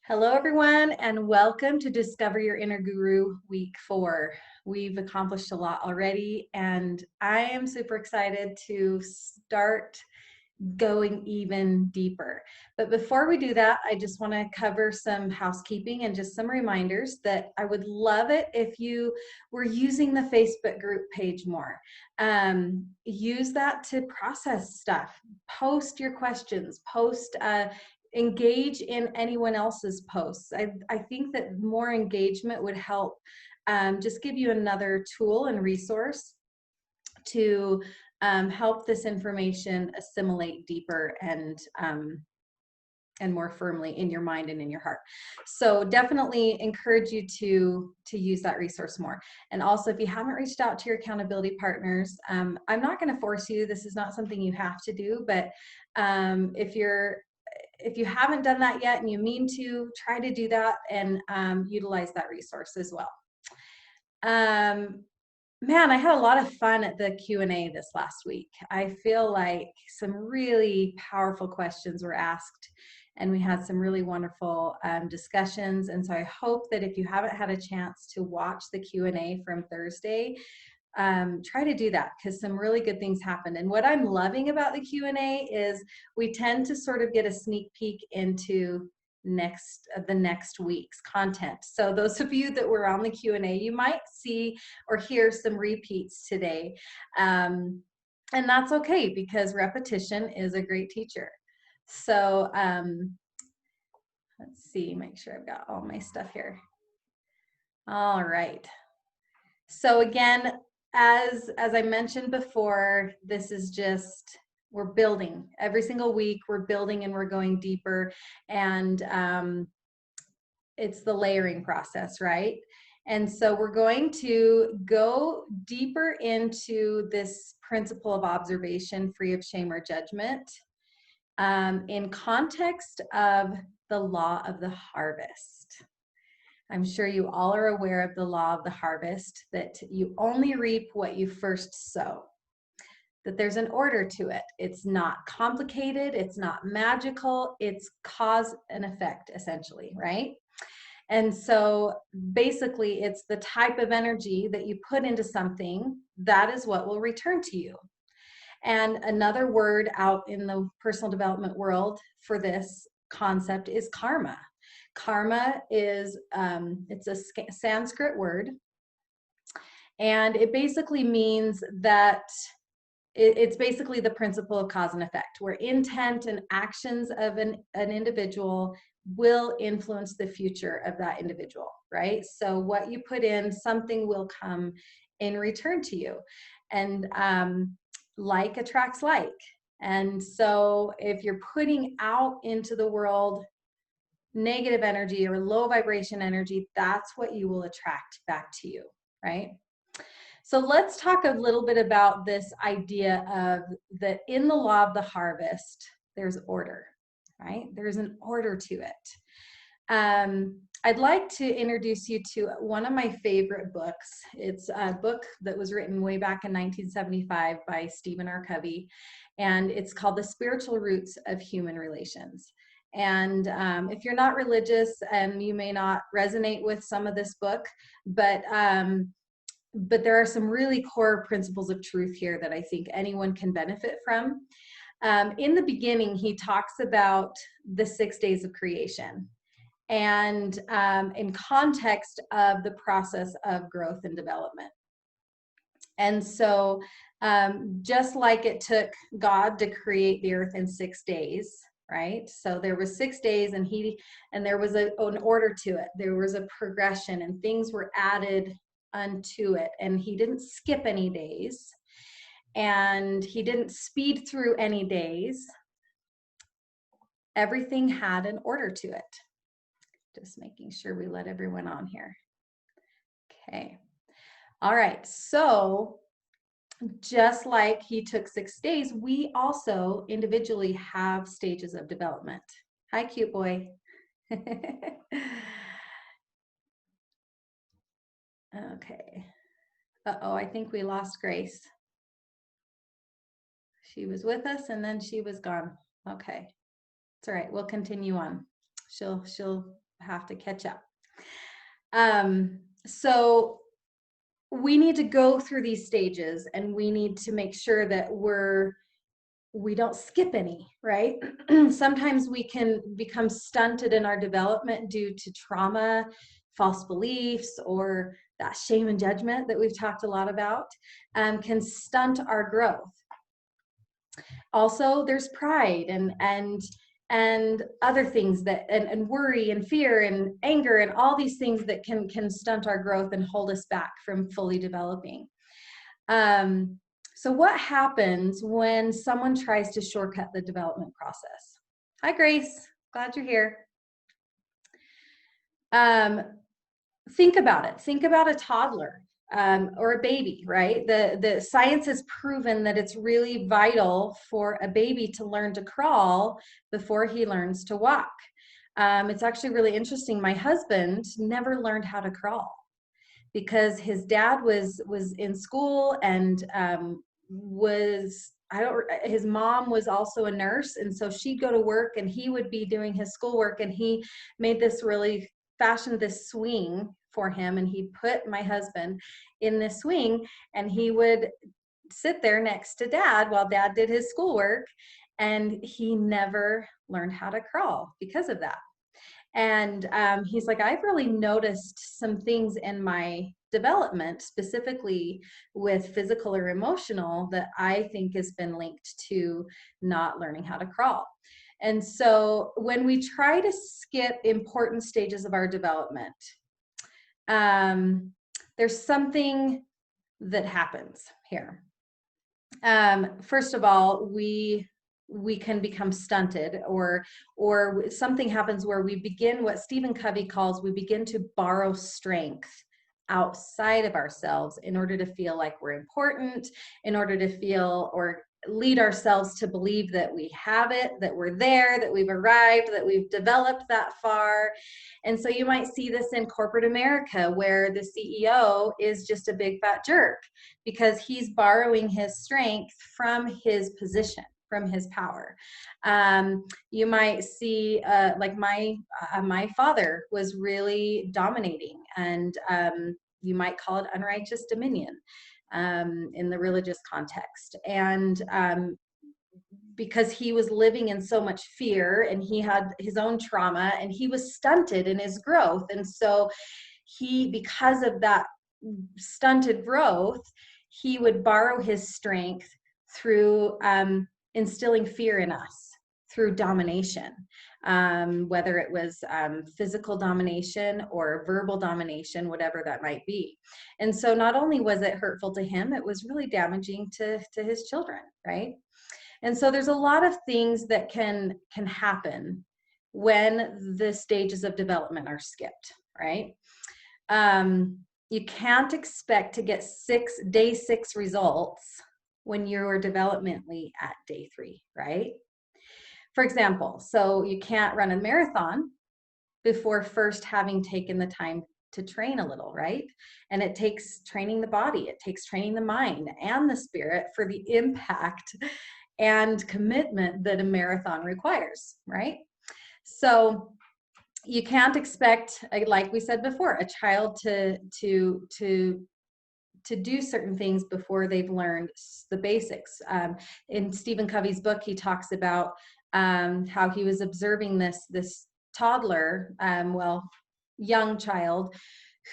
Hello, everyone, and welcome to Discover Your Inner Guru Week 4. We've accomplished a lot already, and I am super excited to start going even deeper. But before we do that, I just want to cover some housekeeping and just some reminders that I would love it if you were using the Facebook group page more. Use that to process stuff, post your questions, engage in anyone else's posts. I think that more engagement would help just give you another tool and resource to help this information assimilate deeper and more firmly in your mind and in your heart. So definitely encourage you to use that resource more. And also, if you haven't reached out to your accountability partners, I'm not going to force you. This is not something you have to do, but if you haven't done that yet and you mean to, try to do that and utilize that resource as well. Man, I had a lot of fun at the Q&A this last week. I feel like some really powerful questions were asked and we had some really wonderful discussions. And so I hope that if you haven't had a chance to watch the Q&A from Thursday, try to do that because some really good things happened. And what I'm loving about the Q&A is we tend to sort of get a sneak peek into the next week's content. So those of you that were on the Q&A, you might see or hear some repeats today. And that's okay because repetition is a great teacher. So let's see, make sure I've got all my stuff here. All right. So again, as I mentioned before, this is just, we're building every single week. We're building and we're going deeper, and it's the layering process, right? And so we're going to go deeper into this principle of observation free of shame or judgment in context of the law of the harvest. I'm sure you all are aware of the law of the harvest, that you only reap what you first sow, that there's an order to it. It's not complicated, it's not magical, it's cause and effect, essentially, right? And so basically, it's the type of energy that you put into something, that is what will return to you. And another word out in the personal development world for this concept is karma. Karma is, it's a Sanskrit word, and it basically means that it's basically the principle of cause and effect, where intent and actions of an individual will influence the future of that individual, right? So what you put in, something will come in return to you. And like attracts like. And so if you're putting out into the world negative energy or low vibration energy, that's what you will attract back to you, right? So let's talk a little bit about this idea of that in the law of the harvest, there's order, right? There's an order to it. I'd like to introduce you to one of my favorite books. It's a book that was written way back in 1975 by Stephen R. Covey, and it's called The Spiritual Roots of Human Relations. And if you're not religious, and you may not resonate with some of this book, but there are some really core principles of truth here that I think anyone can benefit from. In the beginning, he talks about the 6 days of creation, and in context of the process of growth and development. And so just like it took God to create the earth in 6 days, right? So there was 6 days, and there was an order to it. There was a progression, and things were added unto it. And he didn't skip any days, and he didn't speed through any days. Everything had an order to it. Just making sure we let everyone on here. Okay. All right. So just like he took 6 days, we also individually have stages of development. Hi, cute boy. Okay. Uh-oh, I think we lost Grace. She was with us and then she was gone. Okay. It's all right. We'll continue on. She'll have to catch up. So we need to go through these stages, and we need to make sure that we don't skip any, right? Sometimes we can become stunted in our development due to trauma, false beliefs, or that shame and judgment that we've talked a lot about, can stunt our growth. Also, there's pride and other things that and worry and fear and anger and all these things that can stunt our growth and hold us back from fully developing. So what happens when someone tries to shortcut the development process? Hi, Grace. Glad you're here. Think about it. Think about a toddler or a baby, right? The science has proven that it's really vital for a baby to learn to crawl before he learns to walk. It's actually really interesting. My husband never learned how to crawl because his dad was in school and his mom was also a nurse, and so she'd go to work and he would be doing his schoolwork, and he fashioned this swing for him, and he put my husband in this swing, and he would sit there next to dad while dad did his schoolwork, and he never learned how to crawl because of that. And he's like, I've really noticed some things in my development, specifically with physical or emotional, that I think has been linked to not learning how to crawl. And so when we try to skip important stages of our development, there's something that happens here. First of all, we can become stunted, or something happens where we begin, what Stephen Covey calls, we begin to borrow strength outside of ourselves in order to feel like we're important, in order to feel or lead ourselves to believe that we have it, that we're there, that we've arrived, that we've developed that far. And so you might see this in corporate America, where the CEO is just a big fat jerk because he's borrowing his strength from his position, from his power. You might see, like my father was really dominating, and you might call it unrighteous dominion in the religious context. And because he was living in so much fear, and he had his own trauma, and he was stunted in his growth. And so because of that stunted growth, he would borrow his strength through instilling fear in us through domination, whether it was physical domination or verbal domination, whatever that might be. And so not only was it hurtful to him, it was really damaging to his children, right? And so there's a lot of things that can happen when the stages of development are skipped, right? You can't expect to get day 6 results when you're developmentally at day 3, right? For example, so you can't run a marathon before first having taken the time to train a little, right? And it takes training the body, it takes training the mind and the spirit for the impact and commitment that a marathon requires, right? So you can't expect, like we said before, a child to do certain things before they've learned the basics. In Stephen Covey's book, he talks about how he was observing this toddler, young child,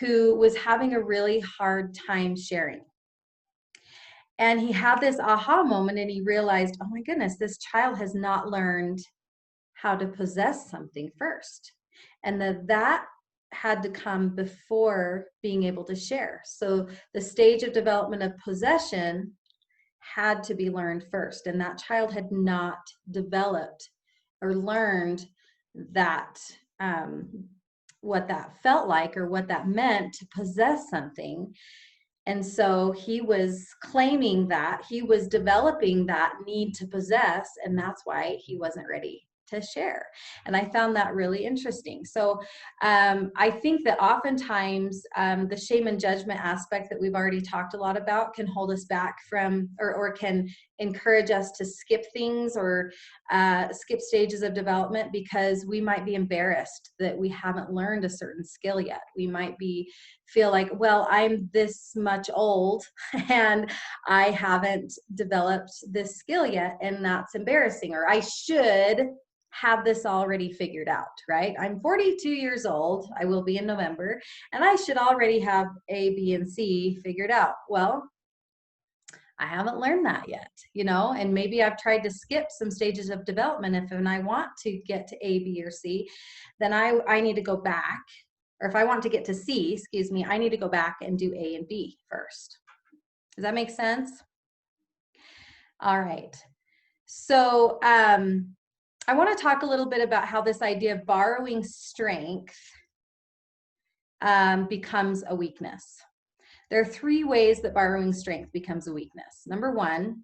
who was having a really hard time sharing. And he had this aha moment, and he realized, oh my goodness, this child has not learned how to possess something first. And that had to come before being able to share. So the stage of development of possession had to be learned first. And that child had not developed or learned that, what that felt like or what that meant to possess something. And so he was claiming that he was developing that need to possess, and that's why he wasn't ready to share. And I found that really interesting. So I think that oftentimes the shame and judgment aspect that we've already talked a lot about can hold us back from, or can encourage us to skip things or skip stages of development because we might be embarrassed that we haven't learned a certain skill yet. We might feel like, well, I'm this much old and I haven't developed this skill yet, and that's embarrassing, or I should have this already figured out, right? I'm 42 years old, I will be in November, and I should already have A, B, and C figured out. Well, I haven't learned that yet, you know, and maybe I've tried to skip some stages of development. If and I want to get to A, B, or C, then I need to go back, or if I want to get to C, excuse me, I need to go back and do A and B first. Does that make sense? All right. So, I want to talk a little bit about how this idea of borrowing strength becomes a weakness. There are 3 ways that borrowing strength becomes a weakness. Number 1,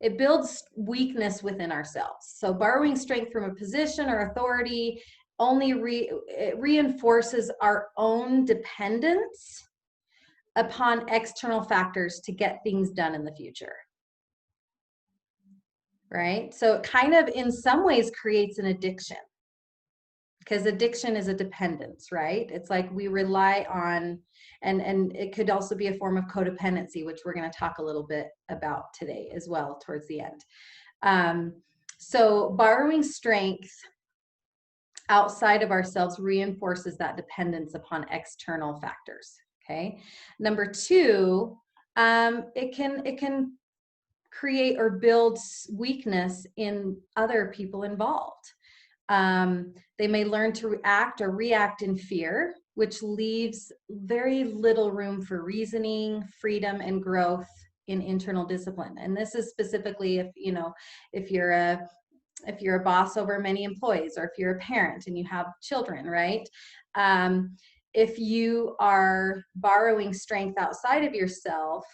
it builds weakness within ourselves. So borrowing strength from a position or authority only it reinforces our own dependence upon external factors to get things done in the future. Right? So it kind of, in some ways, creates an addiction, because addiction is a dependence, right? It's like we rely on, and it could also be a form of codependency, which we're going to talk a little bit about today as well towards the end. So borrowing strength outside of ourselves reinforces that dependence upon external factors. Okay. Number 2, it can create or build weakness in other people involved. They may learn to act or react in fear, which leaves very little room for reasoning, freedom, and growth in internal discipline. And this is specifically if you're a boss over many employees, or if you're a parent and you have children, right? If you are borrowing strength outside of yourself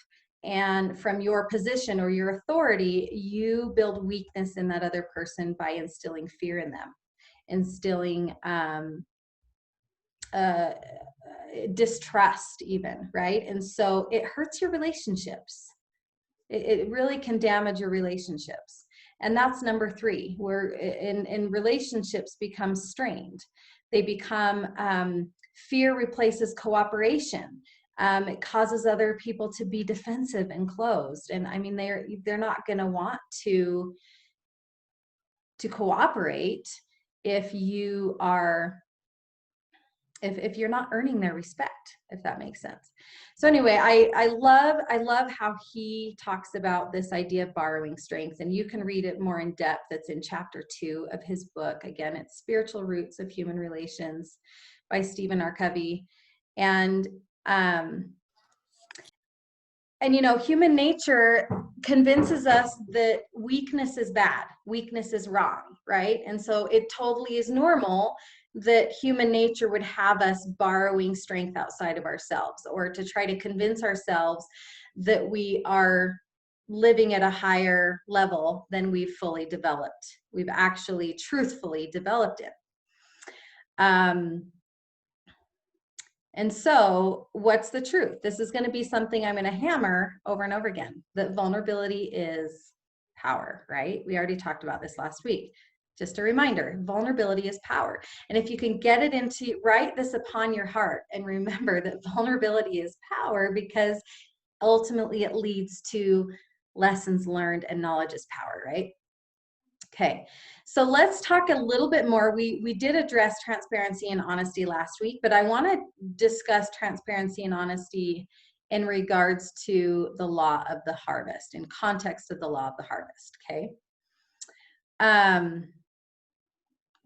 and from your position or your authority, you build weakness in that other person by instilling fear in them, instilling distrust even, right? And so it hurts your relationships. It really can damage your relationships. And that's number 3, where in relationships become strained. They become, fear replaces cooperation. It causes other people to be defensive and closed. And I mean, they're not going to want to cooperate if you are, if you're not earning their respect, if that makes sense. So anyway, I love how he talks about this idea of borrowing strength, and you can read it more in depth. It's in chapter 2 of his book. Again, it's Spiritual Roots of Human Relations by Stephen R. Covey. And you know, human nature convinces us that weakness is bad, weakness is wrong, right? And so it totally is normal that human nature would have us borrowing strength outside of ourselves, or to try to convince ourselves that we are living at a higher level than we've fully developed. We've actually truthfully developed it. And so what's the truth? This is going to be something I'm going to hammer over and over again, that vulnerability is power, right? We already talked about this last week. Just a reminder, vulnerability is power. And if you can get it into, write this upon your heart and remember that vulnerability is power, because ultimately it leads to lessons learned, and knowledge is power, right? Okay, so let's talk a little bit more. We did address transparency and honesty last week, but I want to discuss transparency and honesty in regards to the law of the harvest, in context of the law of the harvest, okay?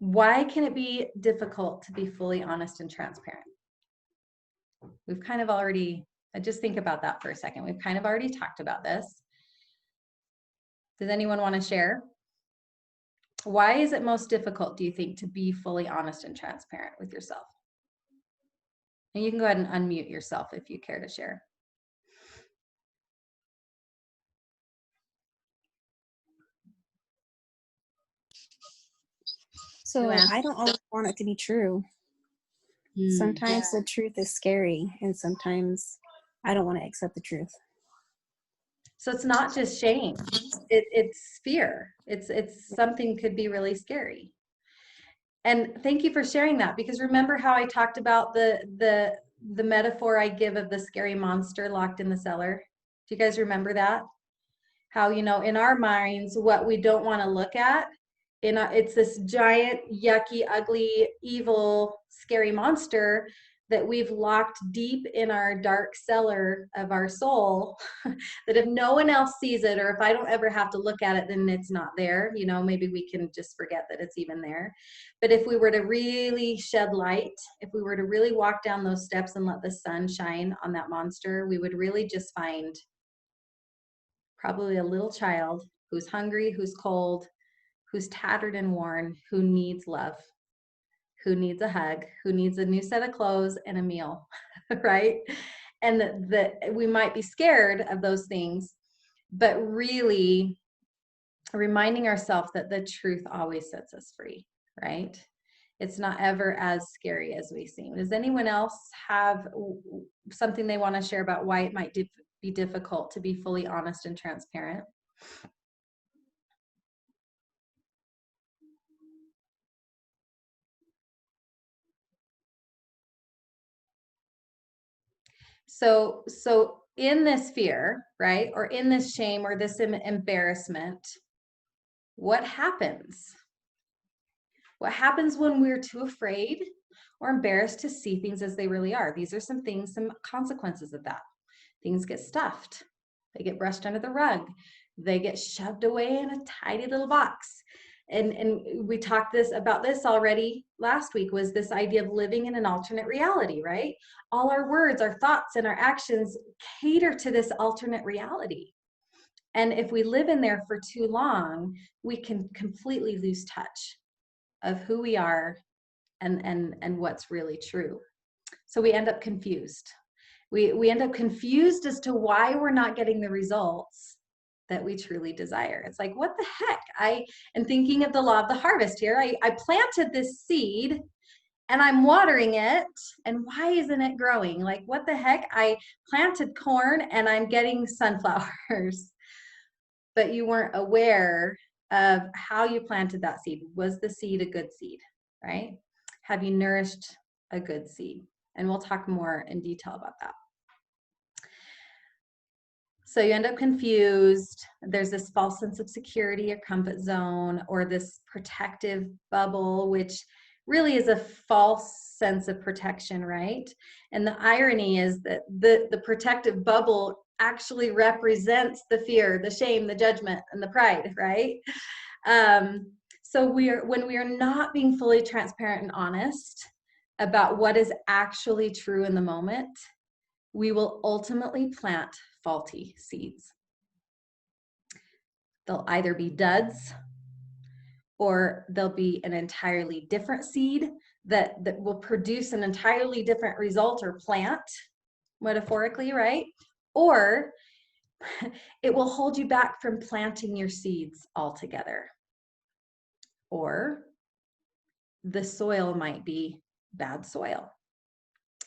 Why can it be difficult to be fully honest and transparent? We've kind of already, just think about that for a second. We've kind of already talked about this. Does anyone want to share? Why is it most difficult, do you think, to be fully honest and transparent with yourself? And you can go ahead and unmute yourself if you care to share. So I don't always want it to be true. Sometimes the truth is scary, and sometimes I don't want to accept the truth. So it's not just shame. It's fear. It's something could be really scary. And thank you for sharing that, because remember how I talked about the metaphor I give of the scary monster locked in the cellar? Do you guys remember that? How, you know, in our minds, what we don't want to look at, it's this giant, yucky, ugly, evil, scary monster that we've locked deep in our dark cellar of our soul, that if no one else sees it, or if I don't ever have to look at it, then it's not there. You know, maybe we can just forget that it's even there. But if we were to really shed light, if we were to really walk down those steps and let the sun shine on that monster, we would really just find probably a little child who's hungry, who's cold, who's tattered and worn, who needs love, who needs a hug, who needs a new set of clothes and a meal, right? And that we might be scared of those things, but really reminding ourselves that the truth always sets us free, right? It's not ever as scary as we seem. Does anyone else have something they want to share about why it might be difficult to be fully honest and transparent? So in this fear, right, or in this shame or this embarrassment, what happens? What happens when we're too afraid or embarrassed to see things as they really are? These are some things, some consequences of that. Things get stuffed. They get brushed under the rug. They get shoved away in a tiny little box. And we talked about this already last week, was this idea of living in an alternate reality, right? All our words, our thoughts, and our actions cater to this alternate reality. And if we live in there for too long, we can completely lose touch of who we are and what's really true. So we end up confused. We end up confused as to why we're not getting the results that we truly desire. It's like, what the heck? I am thinking of the law of the harvest here. I planted this seed and I'm watering it, and why isn't it growing? Like, what the heck? I planted corn and I'm getting sunflowers. But you weren't aware of how you planted that seed. Was the seed a good seed, right? Have you nourished a good seed? And we'll talk more in detail about that. So you end up confused. There's this false sense of security or comfort zone, or this protective bubble, which really is a false sense of protection, right? And the irony is that the protective bubble actually represents the fear, the shame, the judgment, and the pride, right? So when we are not being fully transparent and honest about what is actually true in the moment, we will ultimately plant faulty seeds. They'll either be duds, or they'll be an entirely different seed that will produce an entirely different result or plant, metaphorically, right? Or it will hold you back from planting your seeds altogether. Or the soil might be bad soil.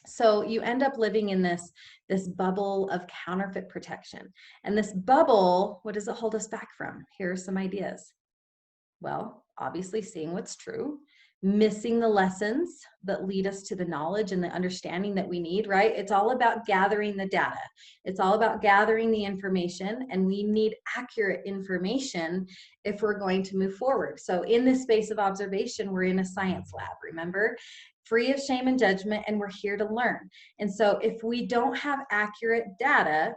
So you end up living in this bubble of counterfeit protection. And this bubble, what does it hold us back from? Here are some ideas. Well, obviously seeing what's true, missing the lessons that lead us to the knowledge and the understanding that we need, right? It's all about gathering the data. It's all about gathering the information, and we need accurate information if we're going to move forward. So in this space of observation, we're in a science lab, remember? Free of shame and judgment, and we're here to learn. And so if we don't have accurate data,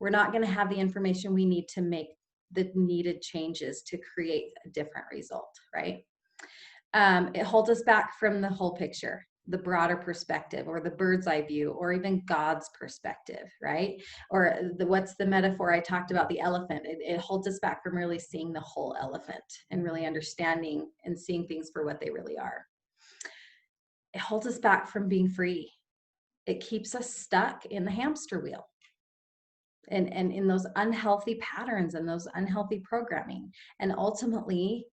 we're not going to have the information we need to make the needed changes to create a different result, right? It holds us back from the whole picture, the broader perspective, or the bird's eye view, or even God's perspective, right? Or what's the metaphor I talked about, the elephant? It holds us back from really seeing the whole elephant and really understanding and seeing things for what they really are. It holds us back from being free. It keeps us stuck in the hamster wheel. And in those unhealthy patterns and those unhealthy programming, and ultimately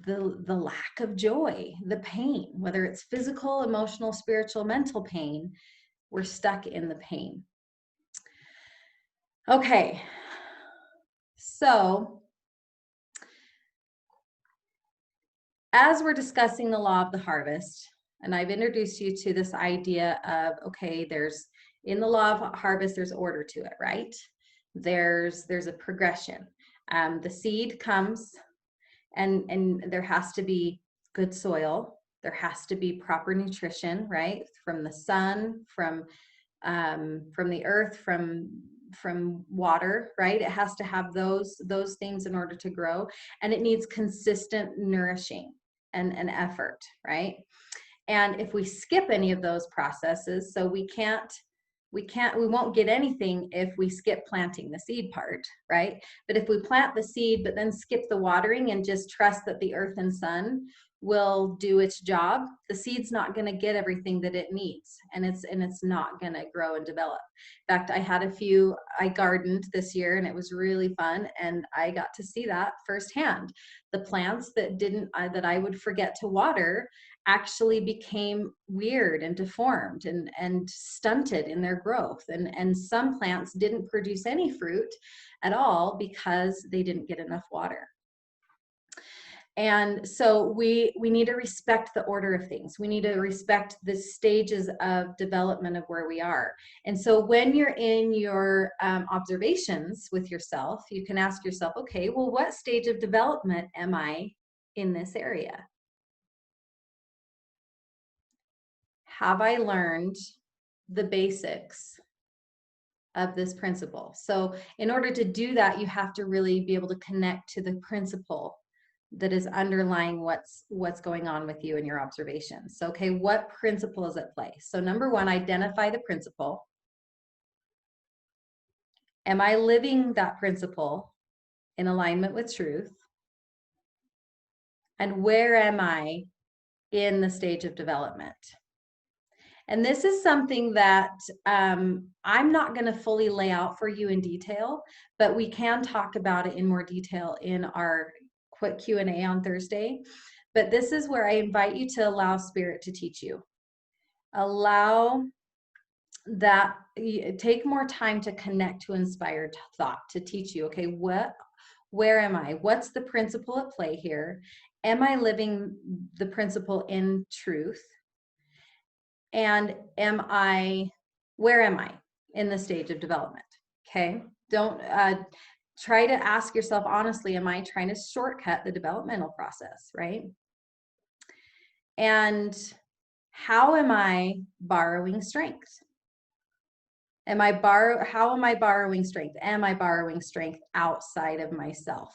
the lack of joy, the pain, whether it's physical, emotional, spiritual, mental pain, we're stuck in the pain. Okay, so as we're discussing the law of the harvest, and I've introduced you to this idea of, okay, there's in the law of harvest, there's order to it, right? There's a progression. The seed comes, and there has to be good soil. There has to be proper nutrition, right? From the sun, from the earth, from water, right? It has to have those things in order to grow, and it needs consistent nourishing and effort, right? And if we skip any of those processes, so we won't get anything if we skip planting the seed part, right? But if we plant the seed but then skip the watering and just trust that the earth and sun will do its job, the seed's not going to get everything that it needs, and it's not going to grow and develop. In fact, I gardened this year, and it was really fun, and I got to see that firsthand. The plants that I would forget to water actually became weird and deformed and stunted in their growth, and some plants didn't produce any fruit at all because they didn't get enough water. And so we need to respect the order of things. We need to respect the stages of development of where we are. And so when you're in your observations with yourself, you can ask yourself, okay, well, what stage of development am I in this area? Have I learned the basics of this principle? So in order to do that, you have to really be able to connect to the principle that is underlying what's going on with you in your observations. So, okay, what principle is at play? So number one, identify the principle. Am I living that principle in alignment with truth? And where am I in the stage of development? And this is something that I'm not going to fully lay out for you in detail, but we can talk about it in more detail in our quick Q&A on Thursday. But this is where I invite you to allow Spirit to teach you. Allow that, take more time to connect to inspired thought to teach you, okay, where am I? What's the principle at play here? Am I living the principle in truth? And where am I in the stage of development? Okay, don't try to ask yourself honestly, am I trying to shortcut the developmental process, right? And how am I borrowing strength? How am I borrowing strength? Am I borrowing strength outside of myself?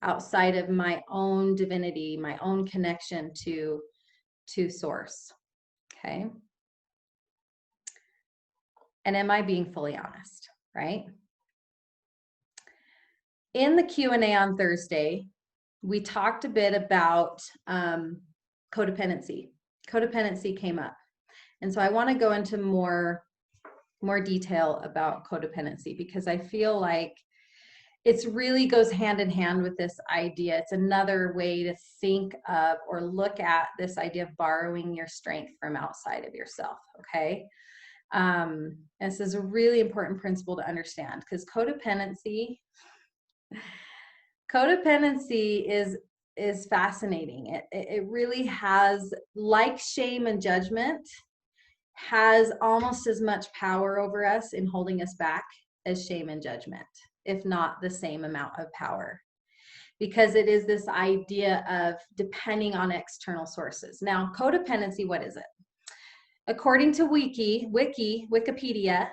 Outside of my own divinity, my own connection to source? Okay. And am I being fully honest, right? In the Q&A on Thursday, we talked a bit about codependency. Codependency came up. And so I want to go into more detail about codependency, because I feel like it really goes hand in hand with this idea. It's another way to think of or look at this idea of borrowing your strength from outside of yourself, okay? This is a really important principle to understand, because codependency is fascinating. It really has, like shame and judgment, has almost as much power over us in holding us back as shame and judgment, if not the same amount of power, because it is this idea of depending on external sources. Now, codependency, what is it? According to Wikipedia,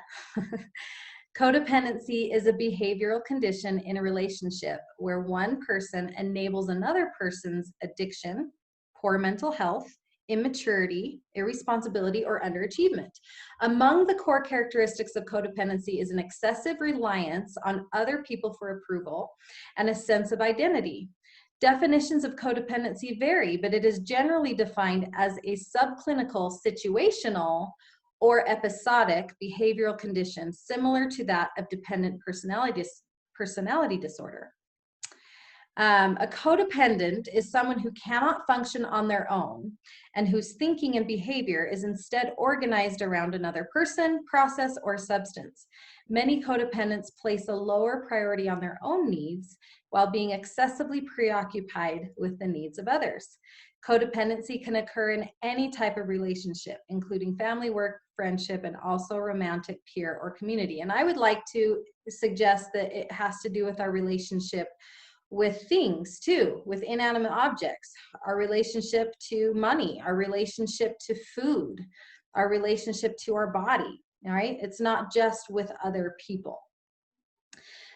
codependency is a behavioral condition in a relationship where one person enables another person's addiction, poor mental health, immaturity, irresponsibility, or underachievement. Among the core characteristics of codependency is an excessive reliance on other people for approval and a sense of identity. Definitions of codependency vary, but it is generally defined as a subclinical, situational, or episodic behavioral condition similar to that of dependent personality disorder. A codependent is someone who cannot function on their own and whose thinking and behavior is instead organized around another person, process, or substance. Many codependents place a lower priority on their own needs while being excessively preoccupied with the needs of others. Codependency can occur in any type of relationship, including family, work, friendship, and also romantic, peer, or community. And I would like to suggest that it has to do with our relationship with things too, with inanimate objects, our relationship to money, our relationship to food, our relationship to our body, all right? It's not just with other people.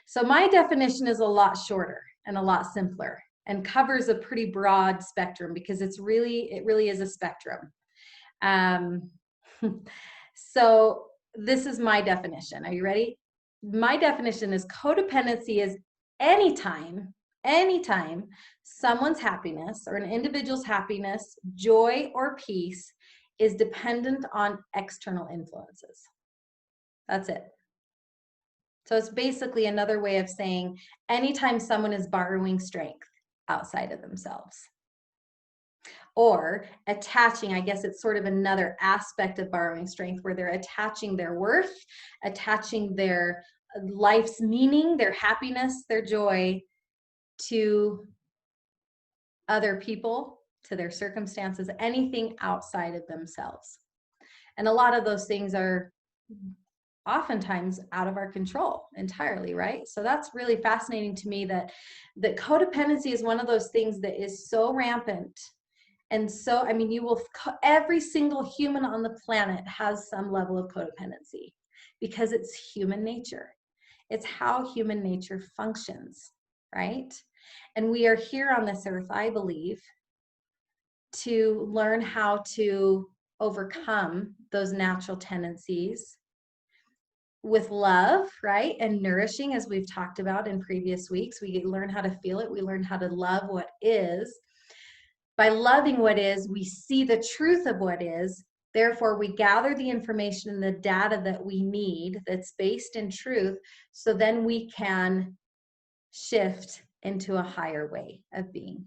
So my definition is a lot shorter and a lot simpler and covers a pretty broad spectrum because it really is a spectrum. So this is my definition. Are you ready? My definition is codependency is anytime someone's happiness or an individual's happiness, joy, or peace is dependent on external influences. That's it. So it's basically another way of saying anytime someone is borrowing strength outside of themselves. Or attaching, I guess it's sort of another aspect of borrowing strength where they're attaching their worth, attaching their life's meaning, their happiness, their joy to other people, to their circumstances, anything outside of themselves. And a lot of those things are oftentimes out of our control entirely, right? So that's really fascinating to me that codependency is one of those things that is so rampant. And so, I mean, every single human on the planet has some level of codependency because it's human nature. It's how human nature functions, right? And we are here on this earth, I believe, to learn how to overcome those natural tendencies with love, right? And nourishing, as we've talked about in previous weeks. We learn how to feel it. We learn how to love what is. By loving what is, we see the truth of what is. Therefore, we gather the information and the data that we need that's based in truth, so then we can shift into a higher way of being.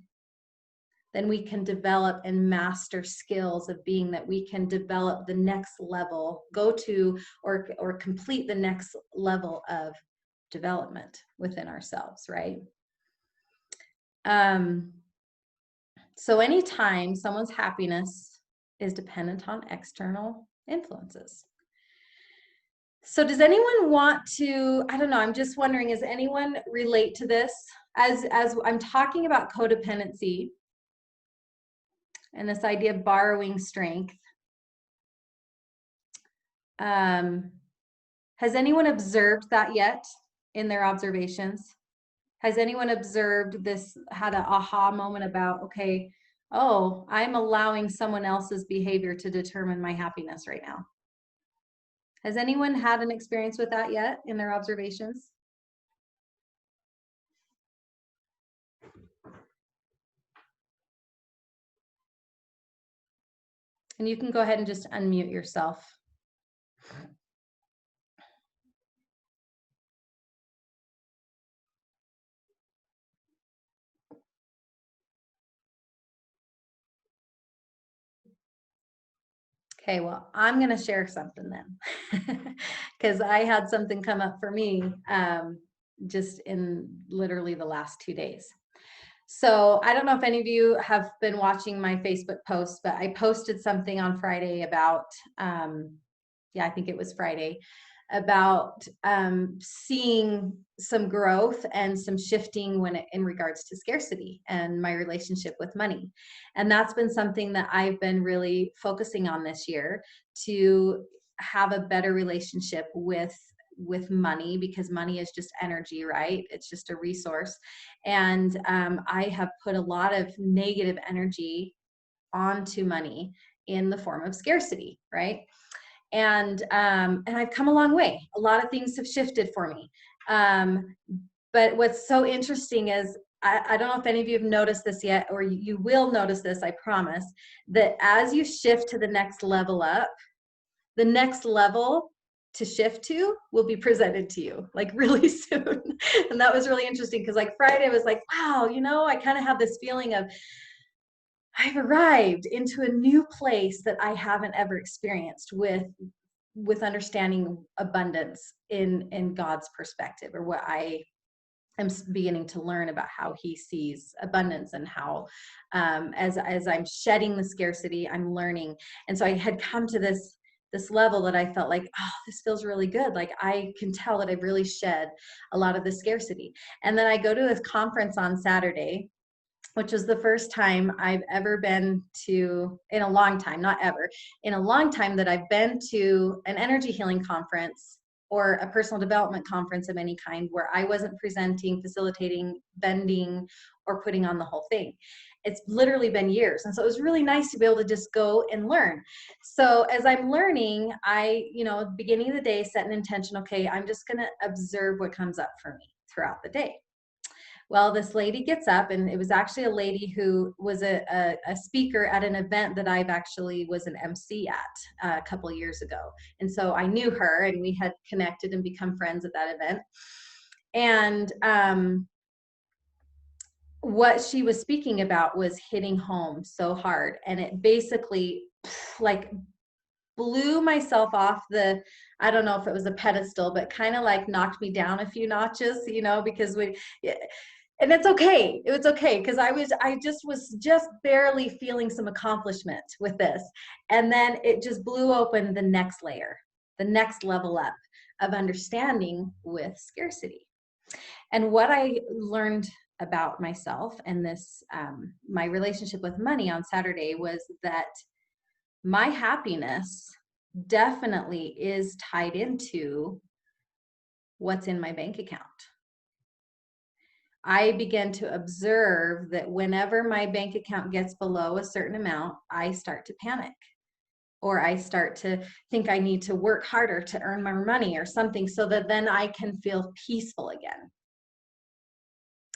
Then we can develop and master skills of being that we can develop the next level, go to or complete the next level of development within ourselves, right? So anytime someone's happiness is dependent on external influences. So does anyone want to, I don't know, I'm just wondering, does anyone relate to this? As I'm talking about codependency and this idea of borrowing strength, has anyone observed that yet in their observations? Has anyone observed this, had an aha moment about, okay, oh, I'm allowing someone else's behavior to determine my happiness right now? Has anyone had an experience with that yet in their observations? And you can go ahead and just unmute yourself. Okay, well, I'm going to share something then, because I had something come up for me just in literally the last 2 days. So I don't know if any of you have been watching my Facebook posts, but I posted something on Friday about, yeah, I think it was Friday, about seeing some growth and some shifting in regards to scarcity and my relationship with money. And that's been something that I've been really focusing on this year, to have a better relationship with money, because money is just energy, right? It's just a resource. And I have put a lot of negative energy onto money in the form of scarcity, right? And I've come a long way. A lot of things have shifted for me. But what's so interesting is, I don't know if any of you have noticed this yet, or you will notice this, I promise, that as you shift to the next level up, the next level to shift to will be presented to you like really soon. And that was really interesting because like Friday I was like, wow, you know, I kind of have this feeling of I've arrived into a new place that I haven't ever experienced with understanding abundance in God's perspective, or what I am beginning to learn about how he sees abundance, and how as I'm shedding the scarcity, I'm learning. And so I had come to this level that I felt like, oh, this feels really good. Like I can tell that I've really shed a lot of the scarcity. And then I go to this conference on Saturday, which was the first time I've ever been to, in a long time, not ever, in a long time that I've been to an energy healing conference or a personal development conference of any kind where I wasn't presenting, facilitating, bending, or putting on the whole thing. It's literally been years. And so it was really nice to be able to just go and learn. So as I'm learning, I, beginning of the day, set an intention, okay, I'm just going to observe what comes up for me throughout the day. Well, this lady gets up, and it was actually a lady who was a speaker at an event that I've actually was an MC at a couple of years ago. And so I knew her, and we had connected and become friends at that event. And what she was speaking about was hitting home so hard. And it basically like blew myself off the, I don't know if it was a pedestal, but kind of like knocked me down a few notches, because and it's okay. It was okay because I just was barely feeling some accomplishment with this. And then it just blew open the next layer, the next level up of understanding with scarcity. And what I learned about myself and this, my relationship with money on Saturday, was that my happiness definitely is tied into what's in my bank account. I began to observe that whenever my bank account gets below a certain amount, I start to panic, or I start to think I need to work harder to earn more money or something, so that then I can feel peaceful again.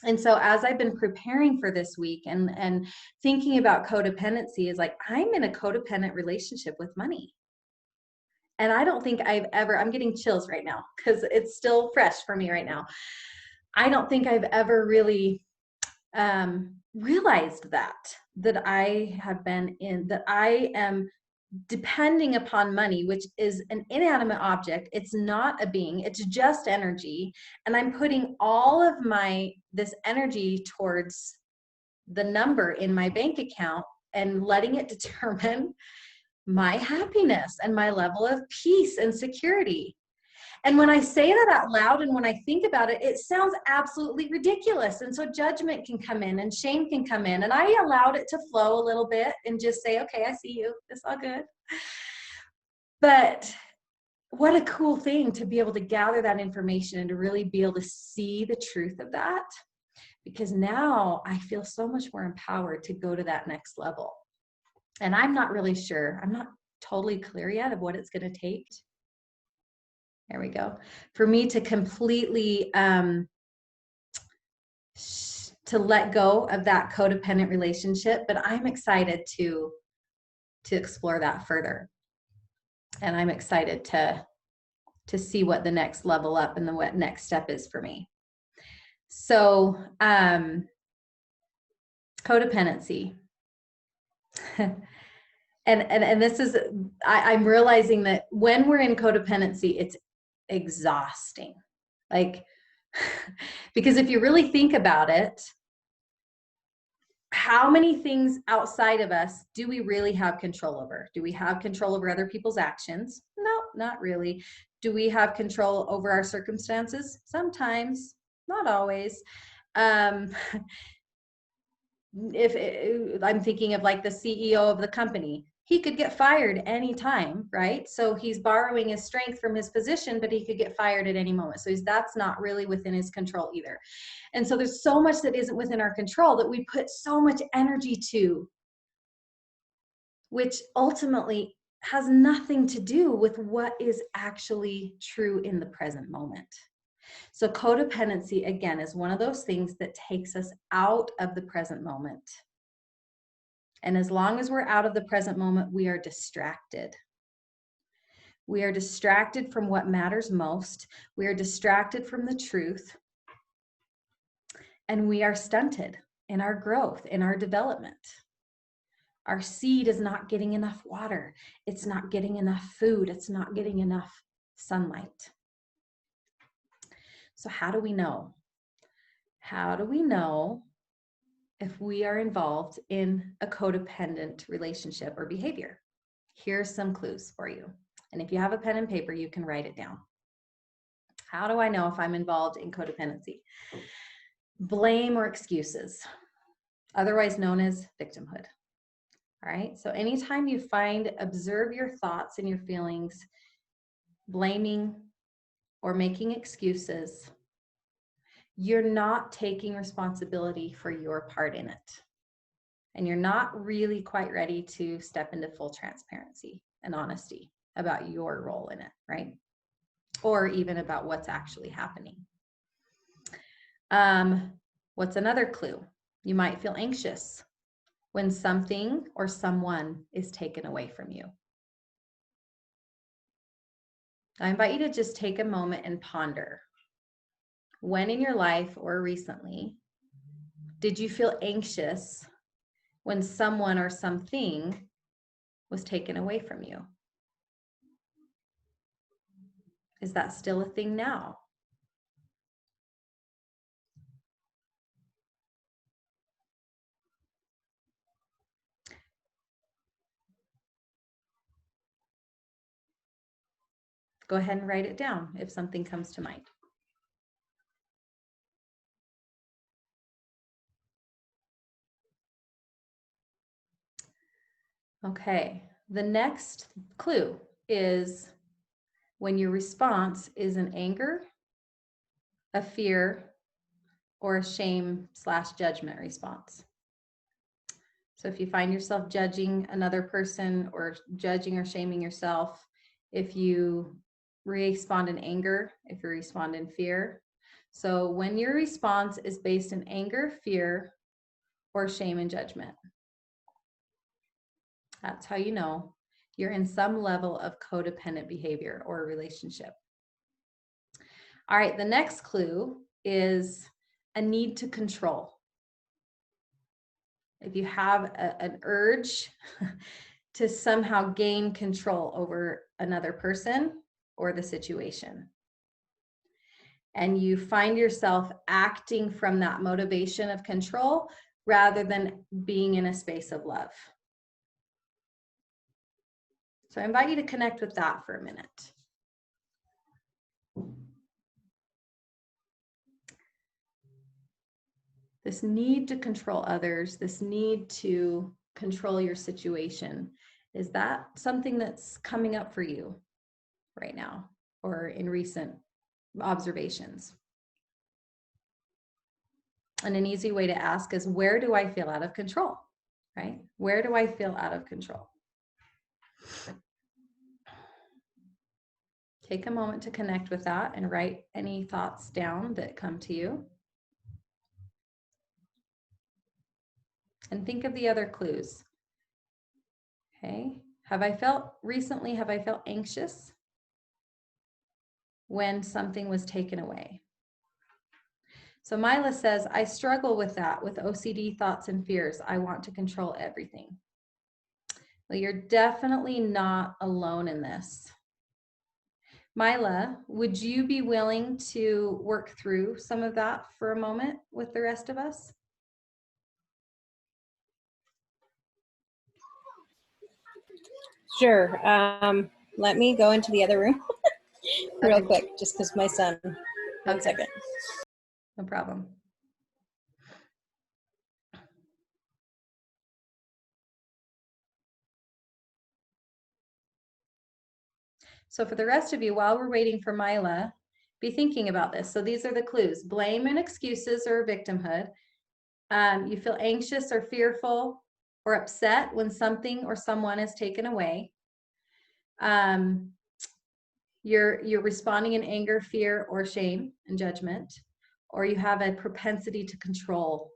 And so as I've been preparing for this week and thinking about codependency, is like, I'm in a codependent relationship with money. And I don't think I'm getting chills right now because it's still fresh for me right now. I don't think I've ever really realized that I have been that I am depending upon money, which is an inanimate object. It's not a being, it's just energy. And I'm putting all of this energy towards the number in my bank account and letting it determine my happiness and my level of peace and security. And when I say that out loud and when I think about it, it sounds absolutely ridiculous. And so judgment can come in and shame can come in. And I allowed it to flow a little bit and just say, okay, I see you. It's all good. But what a cool thing to be able to gather that information and to really be able to see the truth of that. Because now I feel so much more empowered to go to that next level. And I'm not really sure. I'm not totally clear yet of what it's going to take. There we go. For me to completely to let go of that codependent relationship, but I'm excited to explore that further. And I'm excited to see what the next level up and what next step is for me. So codependency. And this is, I'm realizing that when we're in codependency, it's exhausting. Like, because if you really think about it, how many things outside of us do we really have control over? Do we have control over other people's actions? No, not really. Do we have control over our circumstances? Sometimes, not always. If I'm thinking of like the CEO of the company, he could get fired anytime, right? So he's borrowing his strength from his position, but he could get fired at any moment. So that's not really within his control either. And so there's so much that isn't within our control that we put so much energy to, which ultimately has nothing to do with what is actually true in the present moment. So codependency, again, is one of those things that takes us out of the present moment. And as long as we're out of the present moment, we are distracted. We are distracted from what matters most. We are distracted from the truth. And we are stunted in our growth, in our development. Our seed is not getting enough water. It's not getting enough food. It's not getting enough sunlight. So how do we know? How do we know if we are involved in a codependent relationship or behavior? Here's some clues for you. And if you have a pen and paper, you can write it down. How do I know if I'm involved in codependency? Blame or excuses, otherwise known as victimhood. All right, so anytime you observe your thoughts and your feelings, blaming or making excuses, you're not taking responsibility for your part in it. And you're not really quite ready to step into full transparency and honesty about your role in it, right? Or even about what's actually happening. What's another clue? You might feel anxious when something or someone is taken away from you. I invite you to just take a moment and ponder. When in your life or recently did you feel anxious when someone or something was taken away from you? Is that still a thing now? Go ahead and write it down if something comes to mind. Okay, the next clue is when your response is an anger, a fear, or a shame/judgment response. So if you find yourself judging another person or judging or shaming yourself, if you respond in anger, if you respond in fear. So when your response is based in anger, fear, or shame and judgment, that's how you know you're in some level of codependent behavior or relationship. All right, the next clue is a need to control. If you have an urge to somehow gain control over another person or the situation, and you find yourself acting from that motivation of control rather than being in a space of love. So I invite you to connect with that for a minute. This need to control others, this need to control your situation, is that something that's coming up for you right now or in recent observations? And an easy way to ask is, where do I feel out of control, right? Where do I feel out of control? Take a moment to connect with that and write any thoughts down that come to you. And think of the other clues. Okay, have I felt anxious when something was taken away? So Mila says, I struggle with that, with OCD thoughts and fears. I want to control everything. Well, you're definitely not alone in this. Mila, would you be willing to work through some of that for a moment with the rest of us? Sure. Let me go into the other room real quick, just because my son. One second. No problem. So for the rest of you, while we're waiting for Mila, be thinking about this. So these are the clues: blame and excuses or victimhood. You feel anxious or fearful or upset when something or someone is taken away. You're responding in anger, fear, or shame and judgment, or you have a propensity to control,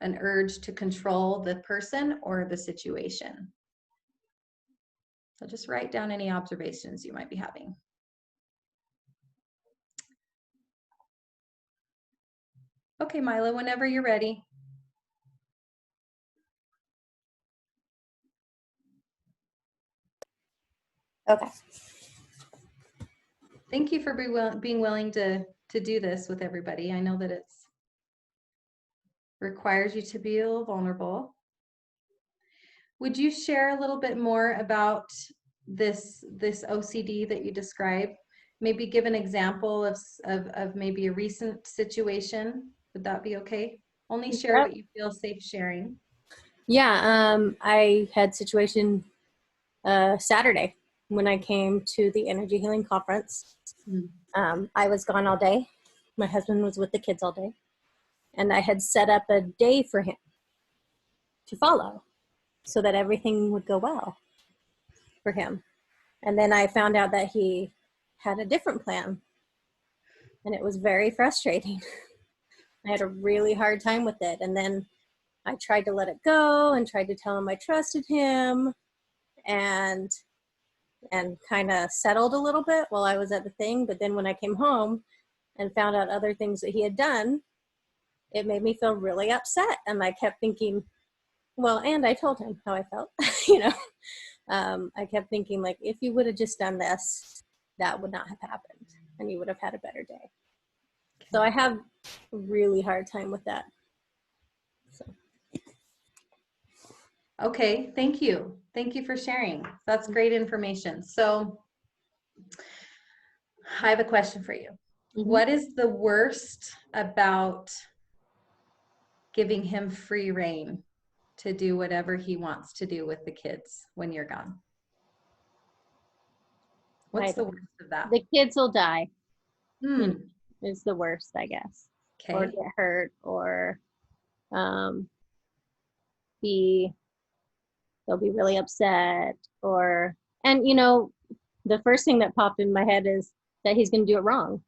an urge to control the person or the situation. So just write down any observations you might be having. Okay, Mila, whenever you're ready. Okay. Thank you for being willing to do this with everybody. I know that it's requires you to be a little vulnerable. Would you share a little bit more about this OCD that you described? Maybe give an example of maybe a recent situation. Would that be okay? Only share Yep. what you feel safe sharing. Yeah, I had situation Saturday when I came to the Energy Healing Conference. I was gone all day. My husband was with the kids all day. And I had set up a day for him to follow so that everything would go well for him. And then I found out that he had a different plan. And it was very frustrating. I had a really hard time with it. And then I tried to let it go and tried to tell him I trusted him and kind of settled a little bit while I was at the thing. But then when I came home and found out other things that he had done, it made me feel really upset. And I kept thinking, well, and I told him how I felt, you know. I kept thinking, like, if you would have just done this, that would not have happened and you would have had a better day. So I have a really hard time with that. So. Okay, thank you. Thank you for sharing. That's great information. So I have a question for you. Mm-hmm. What is the worst about giving him free rein to do whatever he wants to do with the kids when you're gone? What's the worst of that? The kids will die. Hmm. Is the worst, I guess. Okay. Or get hurt, or they'll be really upset, and you know, the first thing that popped in my head is that he's going to do it wrong.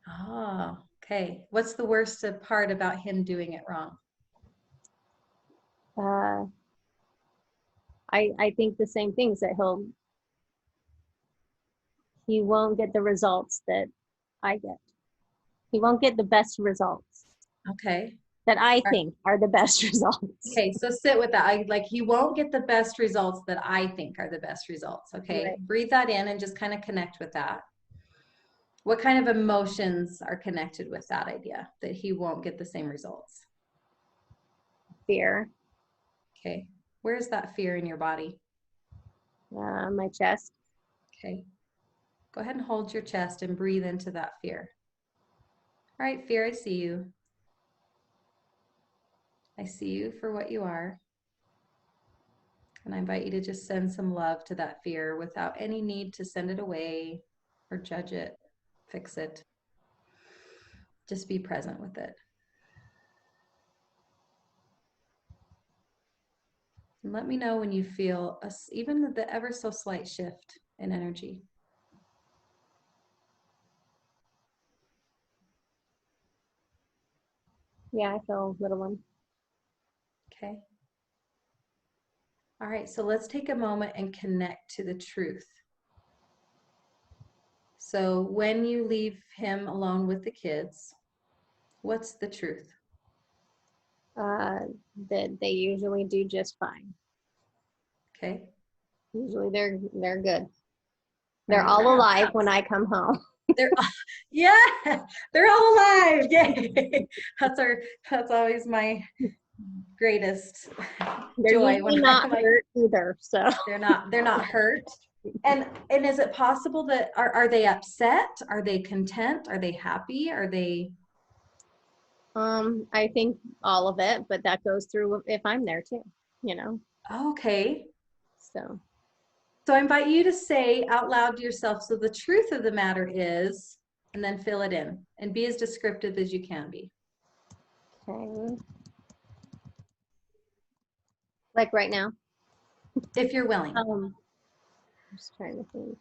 Oh, okay. What's the worst part about him doing it wrong? I think the same things, that he won't get the results that I get. He won't get the best results. Okay. That I think are the best results. Okay, so sit with that. He won't get the best results that I think are the best results. Okay, Right. Breathe that in and just kind of connect with that. What kind of emotions are connected with that idea that he won't get the same results? Fear. Okay, where's that fear in your body? My chest. Okay, go ahead and hold your chest and breathe into that fear. All right, fear, I see you. I see you for what you are. And I invite you to just send some love to that fear without any need to send it away or judge it, fix it. Just be present with it. And let me know when you feel even the ever so slight shift in energy. Yeah, I feel a little one. Okay. All right, so let's take a moment and connect to the truth. So when you leave him alone with the kids, what's the truth? That they usually do just fine. Okay. Usually they're good. They're all alive when I come home. Yeah, they're all alive. Yay. That's always my greatest They're joy usually when not I'm hurt either. So they're not hurt. And is it possible that are they upset? Are they content? Are they happy? Are they I think all of it, but that goes through if I'm there too, you know. okay? So I invite you to say out loud to yourself, so the truth of the matter is, and then fill it in and be as descriptive as you can be. okay. Like right now. If you're willing. I'm just trying to think.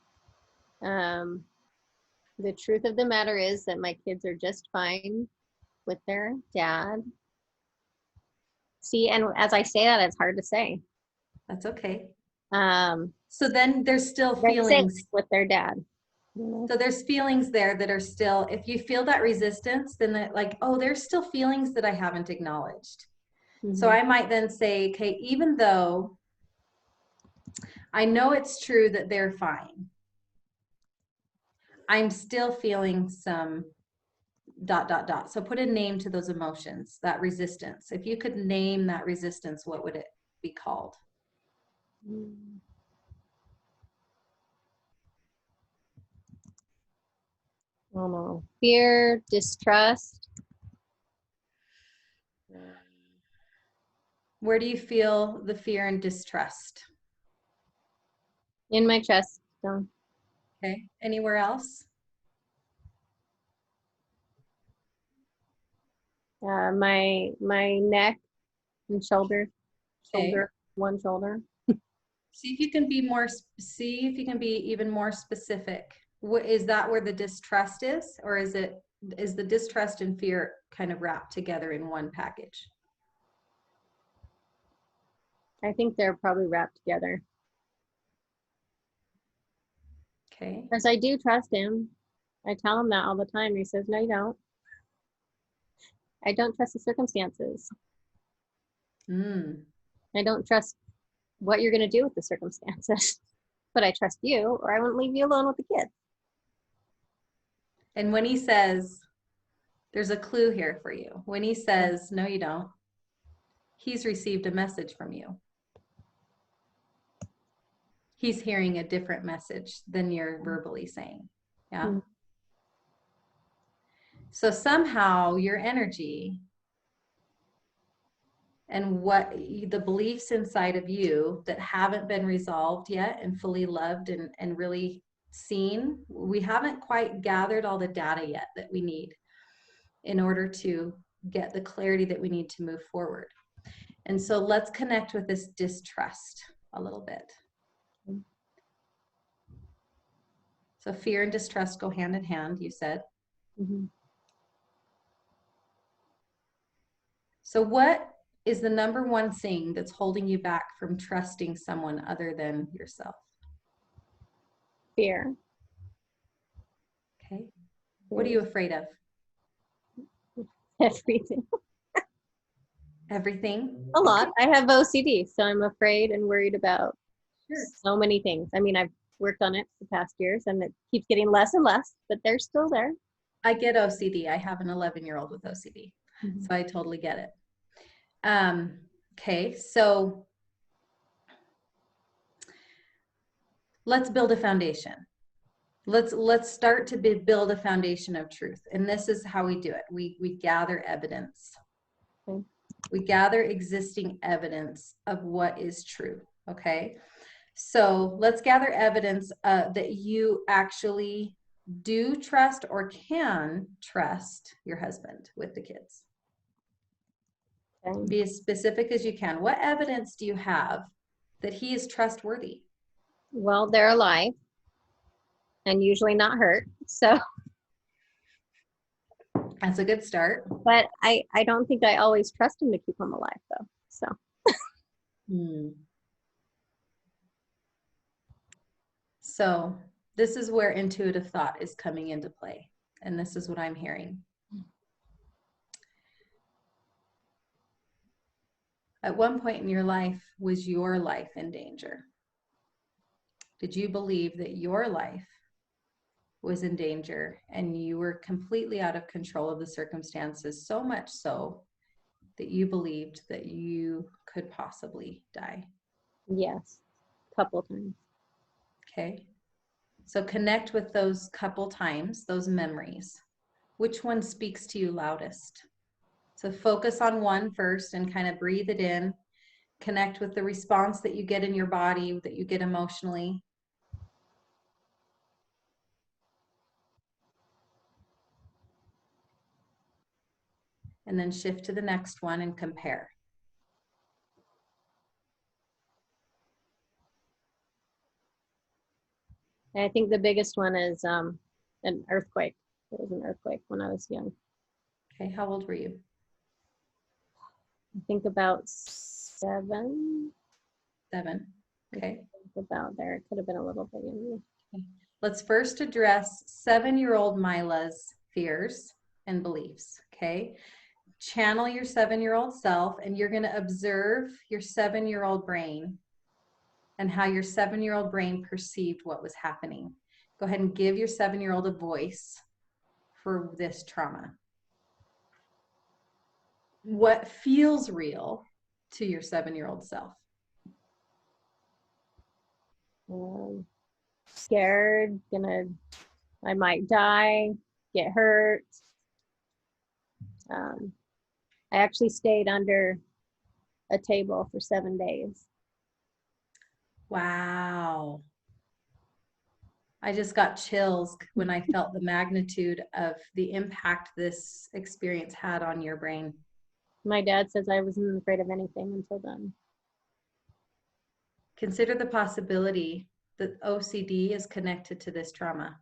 The truth of the matter is that my kids are just fine with their dad. See, and as I say that, it's hard to say. That's okay. So then there's still They're feelings. 6 with their dad. You know? So there's feelings there that are still, if you feel that resistance, then that like, oh, there's still feelings that I haven't acknowledged. So Mhm. I might then say, okay, even though I know it's true that they're fine, I'm still feeling some ... So put a name to those emotions, that resistance. If you could name that resistance, what would it be called? Mm. I don't know. Fear, distrust. Where do you feel the fear and distrust? In my chest. So, Okay. Anywhere else? my neck and shoulder, Okay. one shoulder. See if you can be more, see if you can be even more specific. What is that where the distrust is? Or is the distrust and fear kind of wrapped together in one package? I think they're probably wrapped together. Okay. Because I do trust him. I tell him that all the time. He says, no, you don't. I don't trust the circumstances. Mm. I don't trust what you're going to do with the circumstances. But I trust you, or I wouldn't leave you alone with the kids. And when he says, there's a clue here for you. When he says, no, you don't, he's received a message from you. He's hearing a different message than you're verbally saying. Yeah. Mm. So somehow your energy and what the beliefs inside of you that haven't been resolved yet and fully loved and really seen, we haven't quite gathered all the data yet that we need in order to get the clarity that we need to move forward. And so let's connect with this distrust a little bit. So fear and distrust go hand in hand, you said. Mm-hmm. So what is the number one thing that's holding you back from trusting someone other than yourself? Fear. Okay. What are you afraid of? Everything. Everything? A lot. I have OCD, so I'm afraid and worried about Sure. so many things. I mean, I've worked on it the past years and it keeps getting less and less, but they're still there. I get OCD. I have an 11-year-old with OCD. Mm-hmm. So I totally get it. Okay, so let's build a foundation. Let's start to build a foundation of truth. And this is how we do it. We gather evidence. Okay. We gather existing evidence of what is true. Okay. So let's gather evidence that you actually do trust or can trust your husband with the kids. Okay. Be as specific as you can. What evidence do you have that he is trustworthy? Well, they're alive and usually not hurt. So, That's a good start. but I don't think I always trust him to keep them alive though. So, So this is where intuitive thought is coming into play. And this is what I'm hearing. At one point in your life, was your life in danger? Did you believe that your life was in danger and you were completely out of control of the circumstances, so much so that you believed that you could possibly die? yes, a couple times. Okay. So connect with those couple times, those memories. Which one speaks to you loudest? So focus on one first and kind of breathe it in. Connect with the response that you get in your body, that you get emotionally. And then shift to the next one and compare. And I think the biggest one is an earthquake. It was an earthquake when I was young. Okay, how old were you? I think about 7. 7. Okay. About there. It could have been a little bit younger. Let's first address 7-year-old Mila's fears and beliefs. Okay. Channel your 7-year-old self, and you're going to observe your 7-year-old brain and how your 7-year-old brain perceived what was happening. Go ahead and give your 7-year-old a voice for this trauma. What feels real to your 7-year-old self? Scared, I might die, get hurt. I actually stayed under a table for 7 days. Wow. I just got chills when I felt the magnitude of the impact this experience had on your brain. My dad says I wasn't afraid of anything until then. Consider the possibility that OCD is connected to this trauma.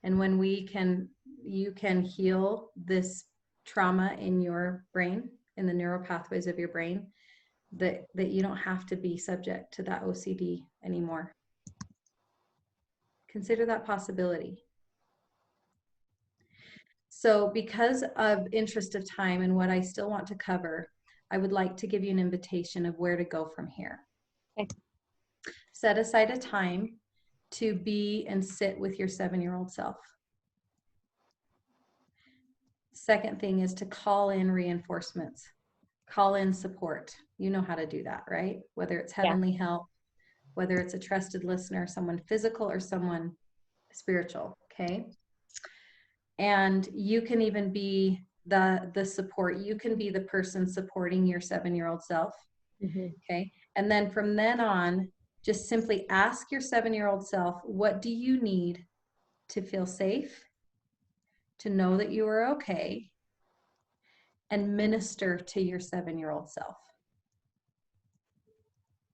And when you can heal this trauma in your brain, in the neural pathways of your brain, that you don't have to be subject to that OCD anymore. Consider that possibility. So because of interest of time and what I still want to cover, I would like to give you an invitation of where to go from here. Okay. Set aside a time to be and sit with your 7-year-old self. Second thing is to call in reinforcements, call in support. You know how to do that, right? Whether it's heavenly help, whether it's a trusted listener, someone physical or someone spiritual, okay? And you can even be the support. You can be the person supporting your 7-year-old self, okay? And then from then on, just simply ask your 7-year-old self, what do you need to feel safe, to know that you are okay, and minister to your 7-year-old self.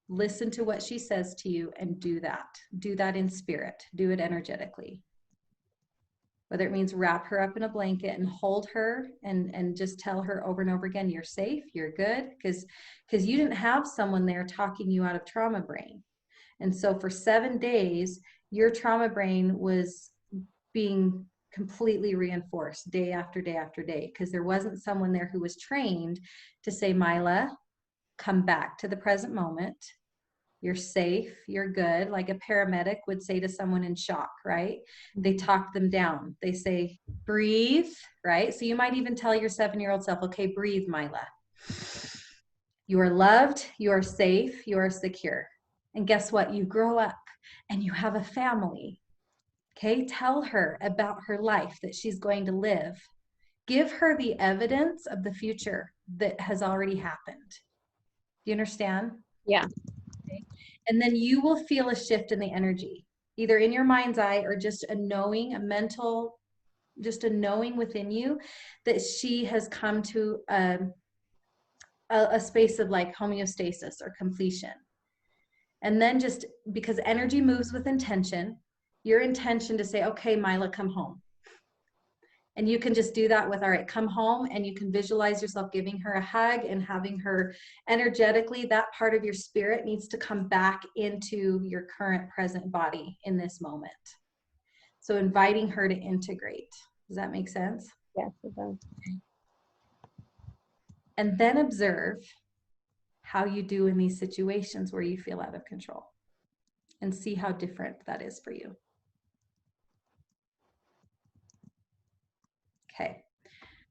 Listen to what she says to you and do that. Do that in spirit. Do it energetically. Whether it means wrap her up in a blanket and hold her and just tell her over and over again, you're safe, you're good, because you didn't have someone there talking you out of trauma brain. And so for 7 days, your trauma brain was being completely reinforced day after day after day, because there wasn't someone there who was trained to say, Mila, come back to the present moment. You're safe, you're good. Like a paramedic would say to someone in shock, right? They talk them down. They say, breathe, right? So you might even tell your 7-year-old self, okay, breathe, Mila. You are loved, you are safe, you are secure. And guess what? You grow up and you have a family. Okay, tell her about her life that she's going to live. Give her the evidence of the future that has already happened. Do you understand? Yeah. Okay. And then you will feel a shift in the energy, either in your mind's eye or just a knowing, a mental, just a knowing within you that she has come to a space of like homeostasis or completion. And then just because energy moves with intention, your intention to say, okay, Mila, come home. And you can just do that with, all right, come home, and you can visualize yourself giving her a hug and having her energetically, that part of your spirit needs to come back into your current present body in this moment. So inviting her to integrate. Does that make sense? Yes, it does. And then observe how you do in these situations where you feel out of control, and see how different that is for you. Okay.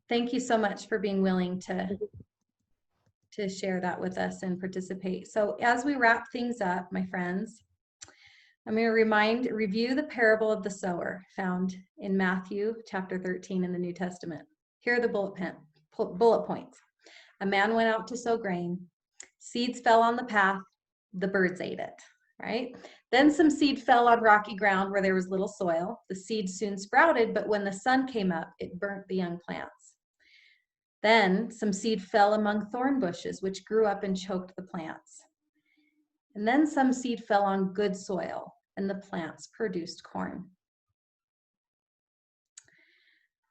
Thank you so much for being willing to share that with us and participate. So as we wrap things up, my friends, I'm going to review the parable of the sower found in Matthew chapter 13 in the New Testament. Here are the bullet points. A man went out to sow grain. Seeds fell on the path. The birds ate it, right? Then some seed fell on rocky ground where there was little soil. The seed soon sprouted, but when the sun came up, it burnt the young plants. Then some seed fell among thorn bushes, which grew up and choked the plants. And then some seed fell on good soil, and the plants produced corn.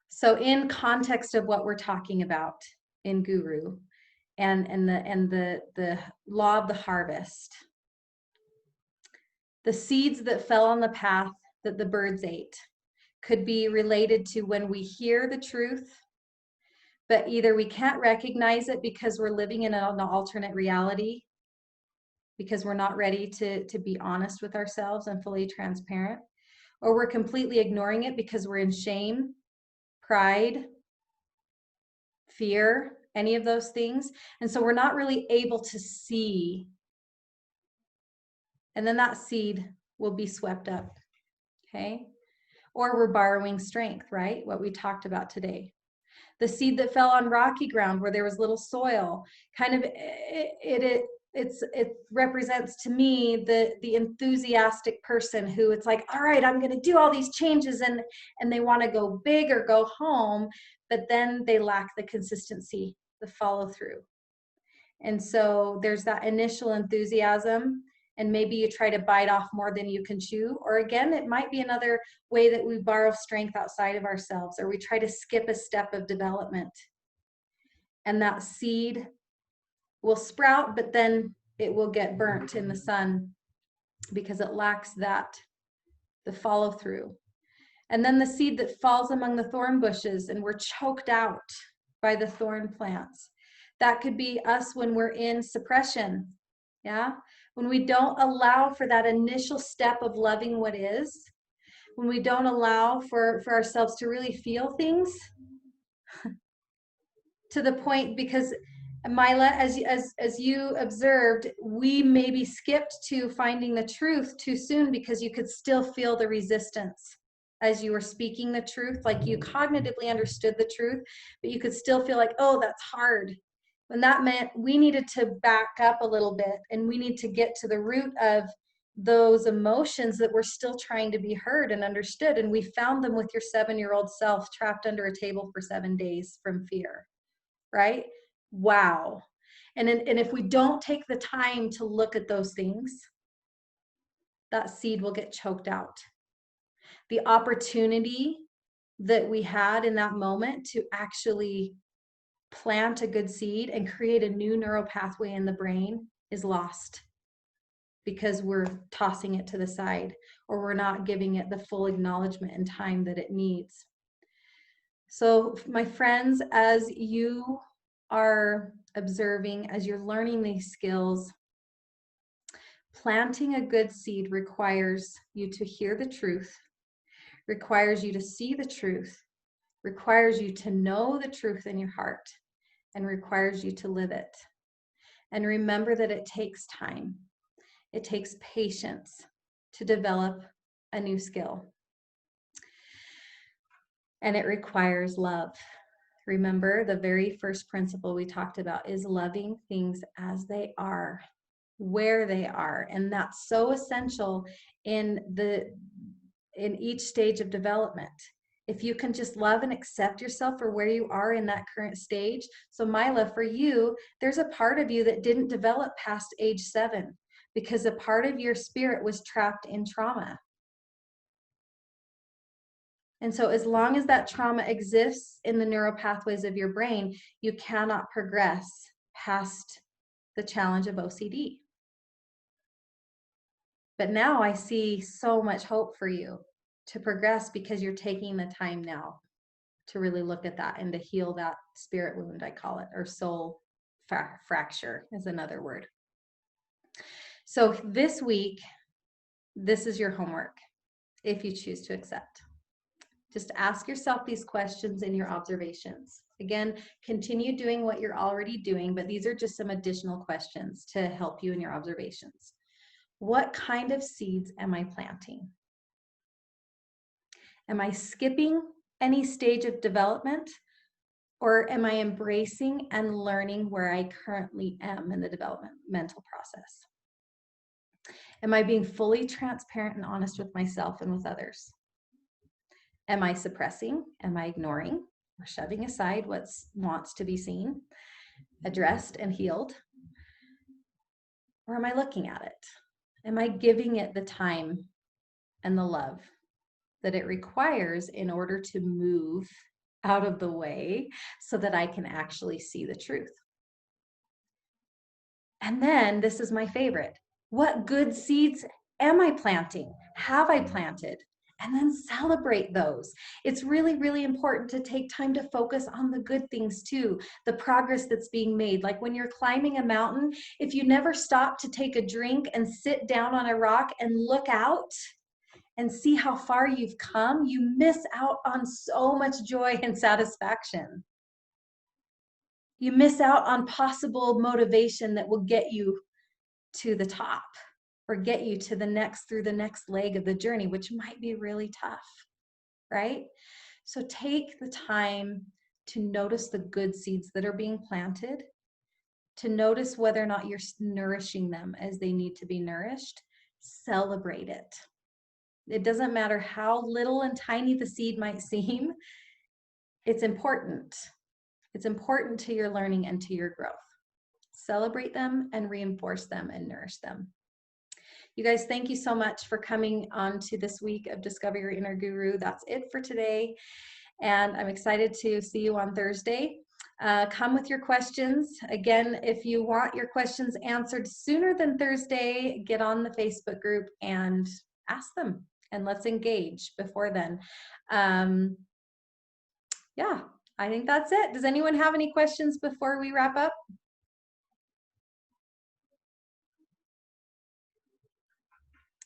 So in context of what we're talking about in Guru, and the law of the harvest. The seeds that fell on the path that the birds ate could be related to when we hear the truth, but either we can't recognize it because we're living in an alternate reality, because we're not ready to be honest with ourselves and fully transparent, or we're completely ignoring it because we're in shame, pride, fear, any of those things. And so we're not really able to see. And then that seed will be swept up, okay? Or we're borrowing strength, right? What we talked about today. The seed that fell on rocky ground where there was little soil, kind of it represents to me the enthusiastic person who it's like, all right, I'm going to do all these changes, and they want to go big or go home, but then they lack the consistency, the follow through. And so there's that initial enthusiasm, and maybe you try to bite off more than you can chew. Or again, it might be another way that we borrow strength outside of ourselves, or we try to skip a step of development. And that seed will sprout, but then it will get burnt in the sun because it lacks the follow through. And then the seed that falls among the thorn bushes and we're choked out by the thorn plants. That could be us when we're in suppression. Yeah. When we don't allow for that initial step of loving what is, when we don't allow for ourselves to really feel things to the point, because Mila, as you observed, we maybe skipped to finding the truth too soon because you could still feel the resistance as you were speaking the truth. Like you cognitively understood the truth, but you could still feel like, oh, that's hard. And that meant we needed to back up a little bit, and we need to get to the root of those emotions that were still trying to be heard and understood. And we found them with your 7-year-old self trapped under a table for 7 days from fear, right? Wow. And if we don't take the time to look at those things, that seed will get choked out. The opportunity that we had in that moment to actually plant a good seed and create a new neural pathway in the brain is lost because we're tossing it to the side, or we're not giving it the full acknowledgement and time that it needs. So my friends, as you are observing, as you're learning these skills, planting a good seed requires you to hear the truth, requires you to see the truth, requires you to know the truth in your heart, and requires you to live it. And remember that it takes time. It takes patience to develop a new skill. And it requires love. Remember, the very first principle we talked about is loving things as they are, where they are. And that's so essential in each stage of development. If you can just love and accept yourself for where you are in that current stage. So Mila, for you, there's a part of you that didn't develop past age 7 because a part of your spirit was trapped in trauma. And so as long as that trauma exists in the neural pathways of your brain, you cannot progress past the challenge of OCD. But now I see so much hope for you to progress because you're taking the time now to really look at that and to heal that spirit wound, I call it, or soul fracture is another word. So this week, this is your homework if you choose to accept. Just ask yourself these questions in your observations. Again, continue doing what you're already doing, but these are just some additional questions to help you in your observations. What kind of seeds am I planting? Am I skipping any stage of development, or am I embracing and learning where I currently am in the developmental process? Am I being fully transparent and honest with myself and with others? Am I suppressing? Am I ignoring or shoving aside what wants to be seen, addressed, and healed? Or am I looking at it? Am I giving it the time and the love that it requires in order to move out of the way so that I can actually see the truth? And then this is my favorite. What good seeds am I planting? Have I planted? And then celebrate those. It's really, really important to take time to focus on the good things too, the progress that's being made. Like when you're climbing a mountain, if you never stop to take a drink and sit down on a rock and look out and see how far you've come, you miss out on so much joy and satisfaction. You miss out on possible motivation that will get you to the top or get you to the next, through the next leg of the journey, which might be really tough, right? So take the time to notice the good seeds that are being planted, to notice whether or not you're nourishing them as they need to be nourished. Celebrate it. It doesn't matter how little and tiny the seed might seem, it's important. It's important to your learning and to your growth. Celebrate them and reinforce them and nourish them. You guys, thank you so much for coming on to this week of Discover Your Inner Guru. That's it for today. And I'm excited to see you on Thursday. Come with your questions. Again, if you want your questions answered sooner than Thursday, get on the Facebook group and ask them, and let's engage before then. Yeah, I think that's it. Does anyone have any questions before we wrap up?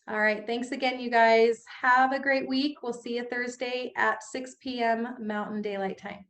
All right, thanks again, you guys. Have a great week. We'll see you Thursday at 6 p.m. Mountain Daylight Time.